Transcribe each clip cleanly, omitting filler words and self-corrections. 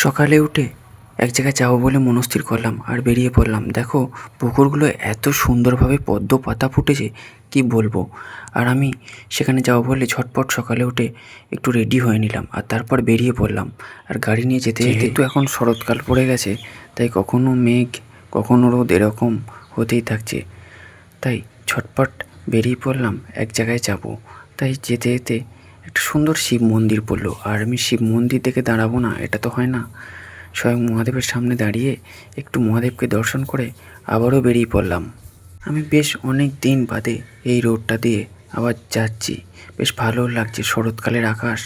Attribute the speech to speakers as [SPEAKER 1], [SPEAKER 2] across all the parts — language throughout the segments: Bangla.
[SPEAKER 1] সকালে উঠে এক জায়গায় যাবো বলে মনস্থির করলাম আর বেরিয়ে পড়লাম। দেখো পুকুরগুলো এত সুন্দরভাবে পদ্ম পাতা ফুটেছে কি বলবো। আর আমি সেখানে যাবো বলে ঝটপট সকালে উঠে একটু রেডি হয়ে নিলাম আর তারপর বেরিয়ে পড়লাম। আর গাড়ি নিয়ে যেতে যেহেতু এখন শরৎকাল পড়ে গেছে, তাই কখনো মেঘ কখনো রোদ এরকম হতেই থাকছে। তাই ঝটপট বেরিয়ে পড়লাম, এক জায়গায় যাব। তাই যেতে যেতে একটা সুন্দর শিব মন্দির পড়লো। আর আমি শিব মন্দির দেখে দাঁড়াবো না, এটা তো হয় না। স্বয়ং মহাদেবের সামনে দাঁড়িয়ে একটু মহাদেবকে দর্শন করে আবারও বেরিয়ে পড়লাম। আমি বেশ অনেক দিন বাদে এই রোডটা দিয়ে আবার যাচ্ছি। বেশ ভালো লাগছে, শরৎকালের আকাশ।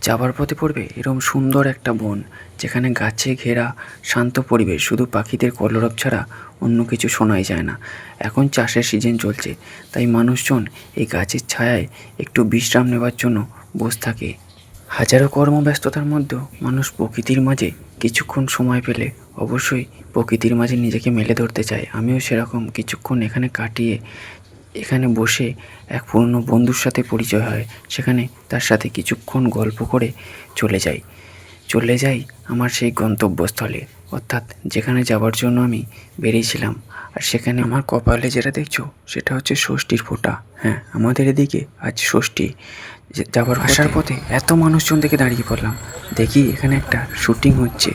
[SPEAKER 1] যাবার পথে পড়বে এরকম সুন্দর একটা বন, যেখানে গাছে ঘেরা শান্ত পরিবেশ, শুধু পাখিদের কলরব ছাড়া অন্য কিছু শোনাই যায় না। এখন চাষের সিজন চলছে, তাই মানুষজন এই গাছের ছায়ায় একটু বিশ্রাম নেবার জন্য বসে থাকে। হাজারো কর্মব্যস্ততার মধ্যেও মানুষ প্রকৃতির মাঝে কিছুক্ষণ সময় পেলে অবশ্যই প্রকৃতির মাঝে নিজেকে মেলে ধরতে চায়। আমিও সেরকম কিছুক্ষণ এখানে কাটিয়ে এখানে বসে এক পুরনো বন্ধুর সাথে পরিচয় হয়। সেখানে তার সাথে কিছুক্ষণ গল্প করে চলে যাই আমার সেই গন্তব্যস্থলে, অর্থাৎ যেখানে যাবার জন্য আমি বেরিয়েছিলাম। আর সেখানে আমার কপালে যেটা দেখছো সেটা হচ্ছে ষষ্ঠীর ফোঁটা। হ্যাঁ, আমাদের এদিকে আজ ষষ্ঠী। যাবার আসার পথে এত মানুষজন দেখে দাঁড়িয়ে পড়লাম, দেখি এখানে একটা শুটিং হচ্ছে।